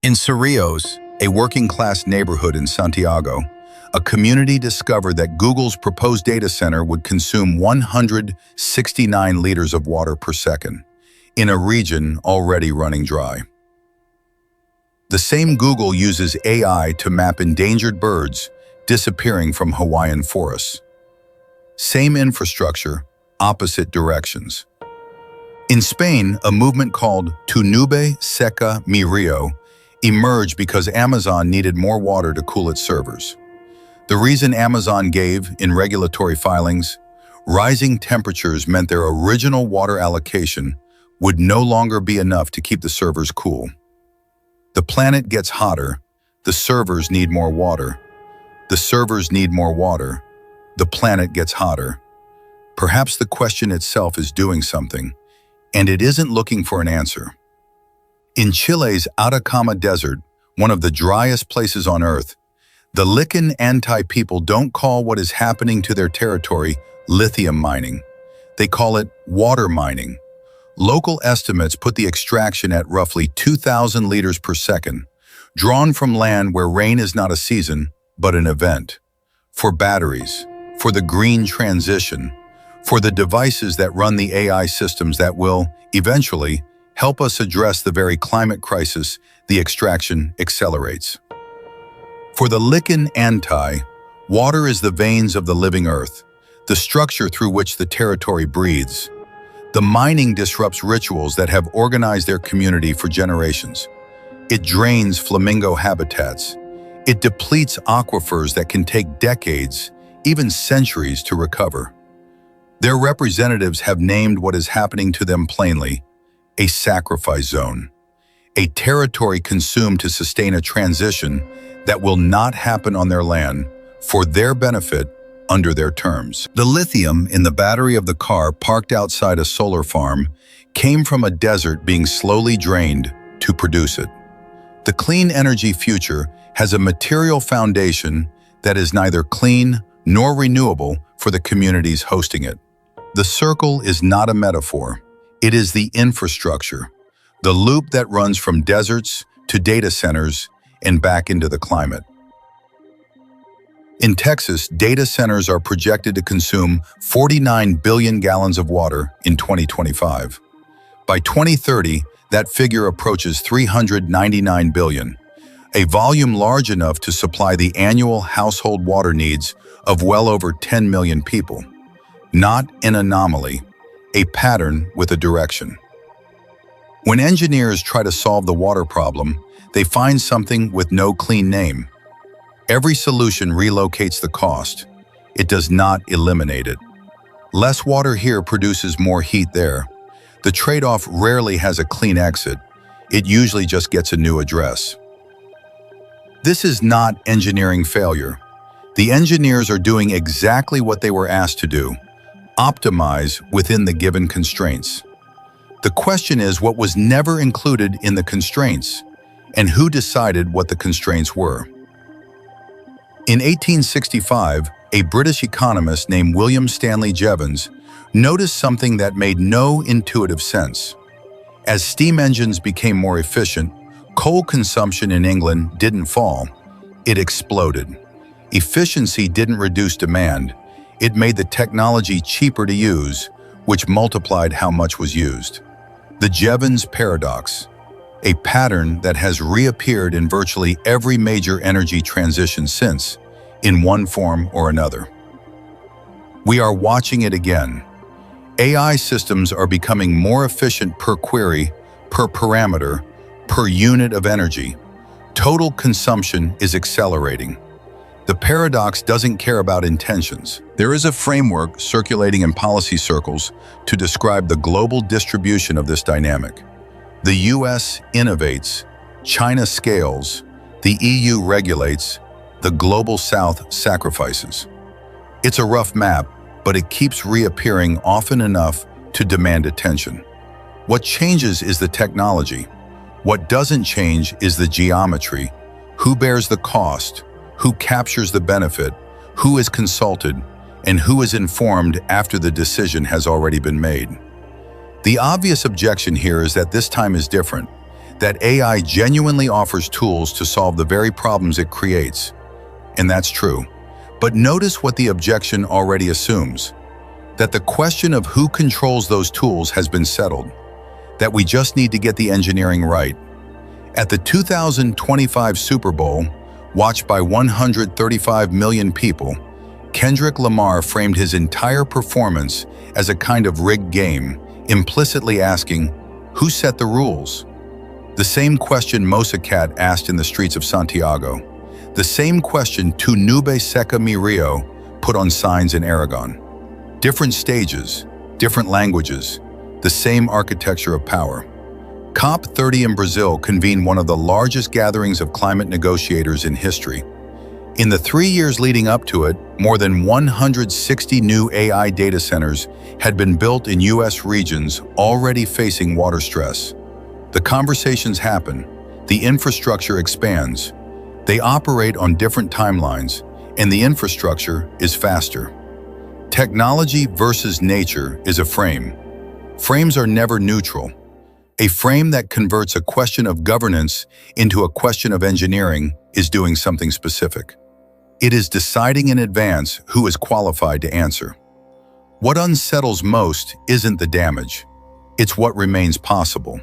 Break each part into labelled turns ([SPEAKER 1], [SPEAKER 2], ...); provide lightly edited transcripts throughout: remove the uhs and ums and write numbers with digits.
[SPEAKER 1] In Cerrillos, a working-class neighborhood in Santiago, a community discovered that Google's proposed data center would consume 169 liters of water per second, in a region already running dry. The same Google uses AI to map endangered birds disappearing from Hawaiian forests. Same infrastructure, opposite directions. In Spain, a movement called Tu nube seca mi río emerged because Amazon needed more water to cool its servers. The reason Amazon gave in regulatory filings, rising temperatures meant their original water allocation would no longer be enough to keep the servers cool. The planet gets hotter, the servers need more water. The servers need more water, the planet gets hotter. Perhaps the question itself is doing something, and it isn't looking for an answer. In Chile's Atacama desert, one of the driest places on Earth, the Lickan Antay people don't call what is happening to their territory lithium mining. They call it water mining. Local estimates put the extraction at roughly 2,000 liters per second, drawn from land where rain is not a season, but an event. For batteries, for the green transition, for the devices that run the AI systems that will, eventually, help us address the very climate crisis the extraction accelerates. For the Lickan Antay, water is the veins of the living earth, the structure through which the territory breathes. The mining disrupts rituals that have organized their community for generations. It drains flamingo habitats. It depletes aquifers that can take decades, even centuries, to recover. Their representatives have named what is happening to them plainly: a sacrifice zone, a territory consumed to sustain a transition that will not happen on their land for their benefit under their terms. The lithium in the battery of the car parked outside a solar farm came from a desert being slowly drained to produce it. The clean energy future has a material foundation that is neither clean nor renewable for the communities hosting it. The circle is not a metaphor. It is the infrastructure, the loop that runs from deserts to data centers and back into the climate. In Texas, data centers are projected to consume 49 billion gallons of water in 2025. By 2030, that figure approaches 399 billion, a volume large enough to supply the annual household water needs of well over 10 million people. Not an anomaly, a pattern with a direction. When engineers try to solve the water problem, they find something with no clean name. Every solution relocates the cost. It does not eliminate it. Less water here produces more heat there. The trade-off rarely has a clean exit. It usually just gets a new address. This is not engineering failure. The engineers are doing exactly what they were asked to do: optimize within the given constraints. The question is what was never included in the constraints, and who decided what the constraints were. In 1865, a British economist named William Stanley Jevons noticed something that made no intuitive sense. As steam engines became more efficient, coal consumption in England didn't fall, it exploded. Efficiency didn't reduce demand, it made the technology cheaper to use, which multiplied how much was used. The Jevons paradox, a pattern that has reappeared in virtually every major energy transition since, in one form or another. We are watching it again. AI systems are becoming more efficient per query, per parameter, per unit of energy. Total consumption is accelerating. The paradox doesn't care about intentions. There is a framework circulating in policy circles to describe the global distribution of this dynamic. The US innovates, China scales, the EU regulates, the global South sacrifices. It's a rough map, but it keeps reappearing often enough to demand attention. What changes is the technology. What doesn't change is the geometry. Who bears the cost? Who captures the benefit? Who is consulted? And who is informed after the decision has already been made? The obvious objection here is that this time is different. that AI genuinely offers tools to solve the very problems it creates. And that's true. But notice what the objection already assumes: that the question of who controls those tools has been settled, that we just need to get the engineering right. At the 2025 Super Bowl, watched by 135 million people, Kendrick Lamar framed his entire performance as a kind of rigged game, implicitly asking, who set the rules? The same question Mosacat asked in the streets of Santiago. The same question Tu Nube Seca Mi Rio put on signs in Aragon. Different stages, different languages, the same architecture of power. COP30 in Brazil convened one of the largest gatherings of climate negotiators in history. In the 3 years leading up to it, more than 160 new AI data centers had been built in U.S. regions already facing water stress. The conversations happen, the infrastructure expands. They operate on different timelines, and the infrastructure is faster. Technology versus nature is a frame. Frames are never neutral. A frame that converts a question of governance into a question of engineering is doing something specific. It is deciding in advance who is qualified to answer. What unsettles most isn't the damage. It's what remains possible.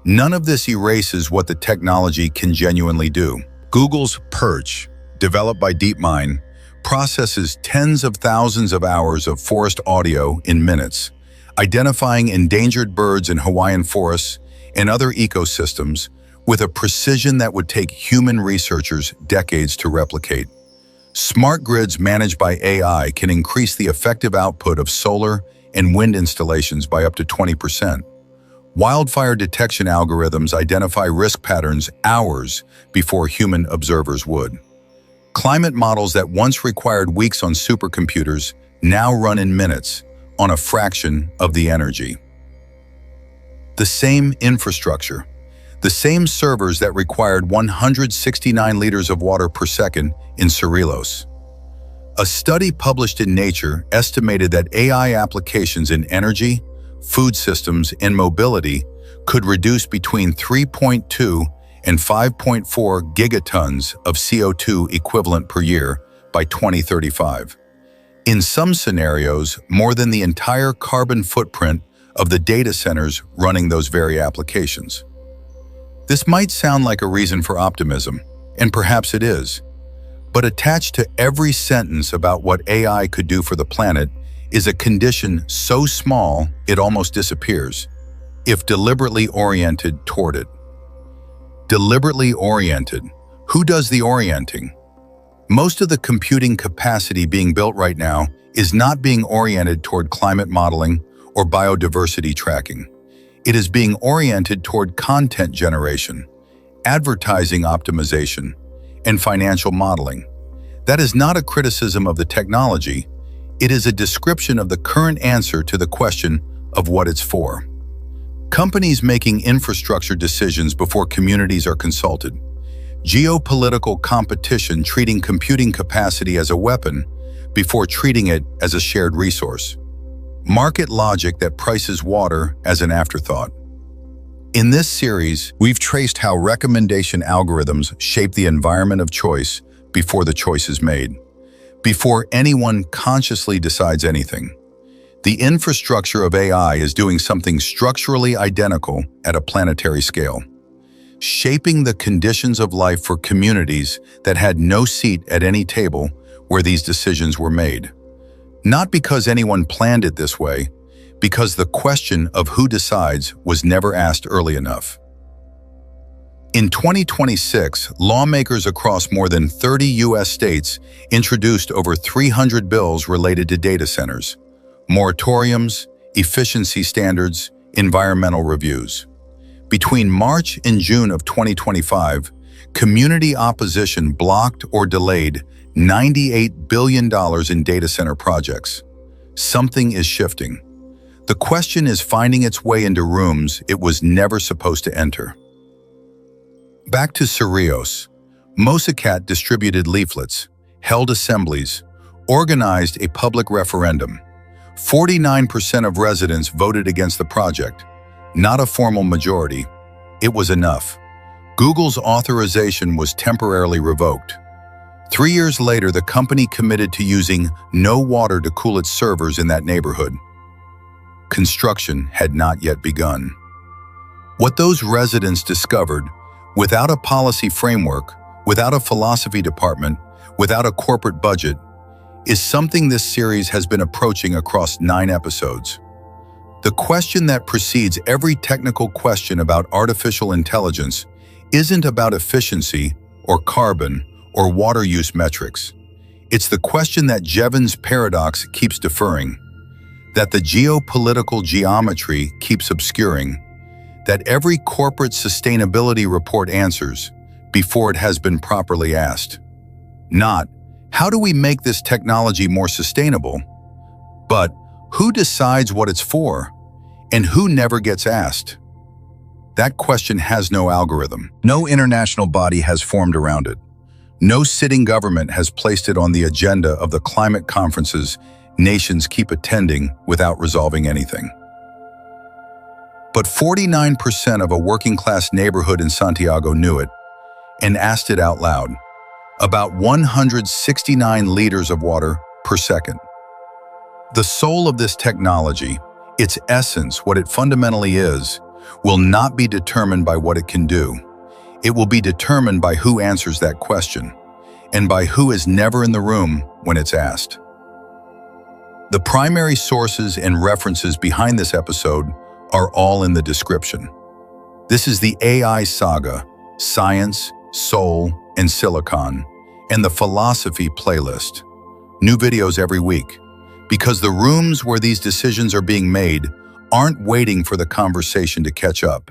[SPEAKER 1] None of this erases what the technology can genuinely do. Google's Perch, developed by DeepMind, processes tens of thousands of hours of forest audio in minutes, identifying endangered birds in Hawaiian forests and other ecosystems with a precision that would take human researchers decades to replicate. Smart grids managed by AI can increase the effective output of solar and wind installations by up to 20%. Wildfire detection algorithms identify risk patterns hours before human observers would. Climate models that once required weeks on supercomputers now run in minutes on a fraction of the energy. The same infrastructure, the same servers that required 169 liters of water per second in Cerrillos. A study published in Nature estimated that AI applications in energy, food systems, and mobility could reduce between 3.2 and 5.4 gigatons of CO2 equivalent per year by 2035. In some scenarios, more than the entire carbon footprint of the data centers running those very applications. This might sound like a reason for optimism, and perhaps it is, but attached to every sentence about what AI could do for the planet is a condition so small it almost disappears, if deliberately oriented toward it. Deliberately oriented. Who does the orienting? Most of the computing capacity being built right now is not being oriented toward climate modeling or biodiversity tracking. It is being oriented toward content generation, advertising optimization, and financial modeling. That is not a criticism of the technology. It is a description of the current answer to the question of what it's for. Companies making infrastructure decisions before communities are consulted. Geopolitical competition treating computing capacity as a weapon before treating it as a shared resource. Market logic that prices water as an afterthought. In this series, we've traced how recommendation algorithms shape the environment of choice before the choice is made, before anyone consciously decides anything. The infrastructure of AI is doing something structurally identical at a planetary scale, shaping the conditions of life for communities that had no seat at any table where these decisions were made. Not because anyone planned it this way, because the question of who decides was never asked early enough. In 2026, lawmakers across more than 30 U.S. states introduced over 300 bills related to data centers, moratoriums, efficiency standards, environmental reviews. Between March and June of 2025, community opposition blocked or delayed $98 billion in data center projects. Something is shifting. The question is finding its way into rooms it was never supposed to enter. Back to Cerrillos, Mosacat distributed leaflets, held assemblies, organized a public referendum. 49% of residents voted against the project, not a formal majority, It was enough. Google's authorization was temporarily revoked. 3 years later, the company committed to using no water to cool its servers in that neighborhood. Construction had not yet begun. What those residents discovered, without a policy framework, without a philosophy department, without a corporate budget, is something this series has been approaching across 9 episodes. The question that precedes every technical question about artificial intelligence isn't about efficiency or carbon or water use metrics. It's the question that Jevons' paradox keeps deferring, that the geopolitical geometry keeps obscuring, that every corporate sustainability report answers before it has been properly asked. Not, how do we make this technology more sustainable? But, who decides what it's for? And who never gets asked? That question has no algorithm. No international body has formed around it. No sitting government has placed it on the agenda of the climate conferences nations keep attending without resolving anything. But 49% of a working-class neighborhood in Santiago knew it and asked it out loud. About 169 liters of water per second. The soul of this technology, its essence, what it fundamentally is, will not be determined by what it can do. It will be determined by who answers that question, and by who is never in the room when it's asked. The primary sources and references behind this episode are all in the description. This is the AI saga, Science, Soul, and Silicon, and the Philosophy playlist. New videos every week, because the rooms where these decisions are being made aren't waiting for the conversation to catch up.